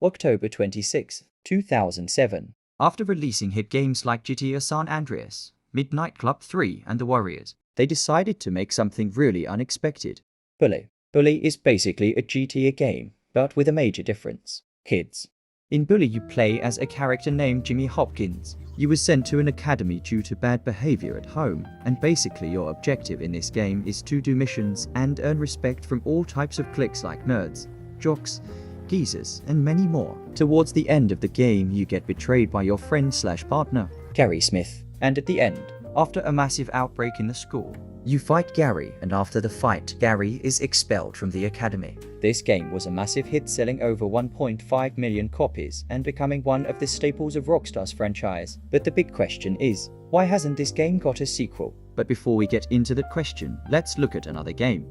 October 26, 2007. After releasing hit games like GTA San Andreas, Midnight Club 3 and The Warriors, they decided to make something really unexpected. Bully. Bully is basically a GTA game, but with a major difference. Kids. In Bully you play as a character named Jimmy Hopkins. You were sent to an academy due to bad behavior at home, and basically your objective in this game is to do missions and earn respect from all types of cliques like nerds, jocks, geezers, and many more. Towards the end of the game you get betrayed by your friend/partner, Gary Smith. And at the end, after a massive outbreak in the school, you fight Gary, and after the fight, Gary is expelled from the academy. This game was a massive hit, selling over 1.5 million copies and becoming one of the staples of Rockstar's franchise. But the big question is, why hasn't this game got a sequel? But before we get into that question, let's look at another game.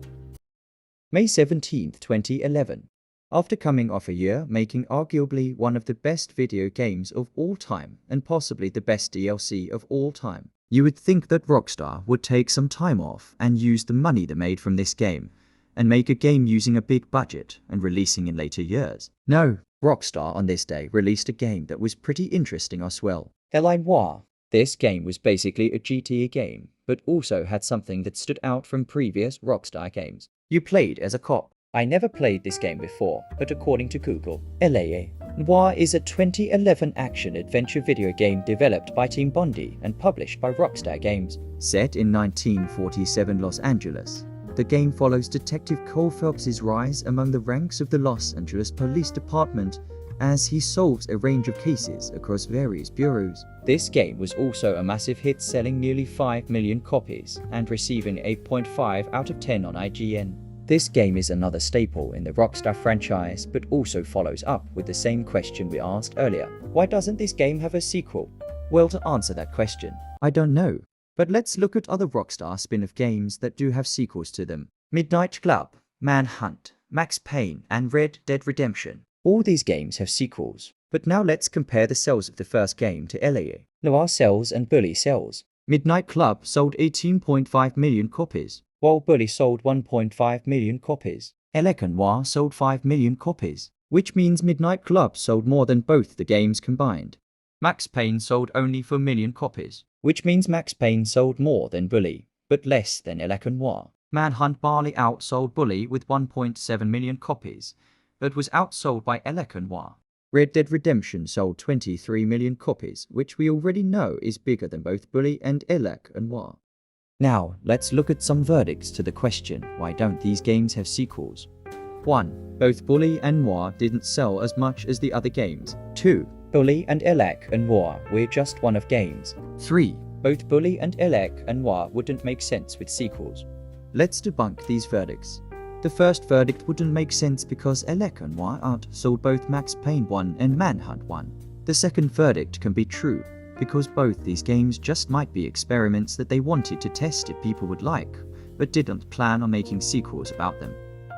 May 17, 2011. After coming off a year making arguably one of the best video games of all time and possibly the best DLC of all time, you would think that Rockstar would take some time off and use the money they made from this game and make a game using a big budget and releasing in later years. No, Rockstar on this day released a game that was pretty interesting as well. Noire. This game was basically a GTA game, but also had something that stood out from previous Rockstar games. You played as a cop. I never played this game before, but according to Google, Noire is a 2011 action-adventure video game developed by Team Bondi and published by Rockstar Games. Set in 1947 Los Angeles, the game follows Detective Cole Phelps's rise among the ranks of the Los Angeles Police Department as he solves a range of cases across various bureaus. This game was also a massive hit, selling nearly 5 million copies and receiving 8.5 out of 10 on IGN. This game is another staple in the Rockstar franchise, but also follows up with the same question we asked earlier. Why doesn't this game have a sequel? Well, to answer that question, I don't know. But let's look at other Rockstar spin-off games that do have sequels to them. Midnight Club, Manhunt, Max Payne, and Red Dead Redemption. All these games have sequels. But now let's compare the sales of the first game to Noire sells and Bully sells. Midnight Club sold 18.5 million copies. While Bully sold 1.5 million copies. Noire sold 5 million copies, which means Midnight Club sold more than both the games combined. Max Payne sold only 4 million copies, which means Max Payne sold more than Bully, but less than Noire. Manhunt barely outsold Bully with 1.7 million copies, but was outsold by Noire. Red Dead Redemption sold 23 million copies, which we already know is bigger than both Bully and Noire. Now, let's look at some verdicts to the question, why don't these games have sequels? 1. Both Bully and Noire didn't sell as much as the other games. 2. Bully and Noire were just one of games. 3. Both Bully and Noire wouldn't make sense with sequels. Let's debunk these verdicts. The first verdict wouldn't make sense because Noire outsold both Max Payne 1 and Manhunt 1. The second verdict can be true, because both these games just might be experiments that they wanted to test if people would like, but didn't plan on making sequels about them.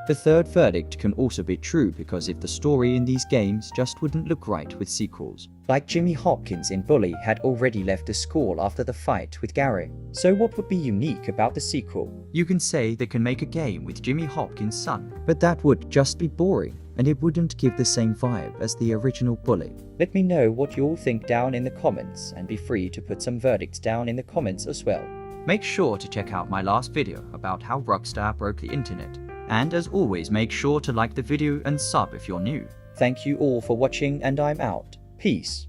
The third verdict can also be true because if the story in these games just wouldn't look right with sequels. Like Jimmy Hopkins in Bully had already left the school after the fight with Gary. So what would be unique about the sequel? You can say they can make a game with Jimmy Hopkins' son, but that would just be boring, and it wouldn't give the same vibe as the original Bully. Let me know what you all think down in the comments, and be free to put some verdicts down in the comments as well. Make sure to check out my last video about how Rockstar broke the internet. And as always, make sure to like the video and sub if you're new. Thank you all for watching, and I'm out. Peace.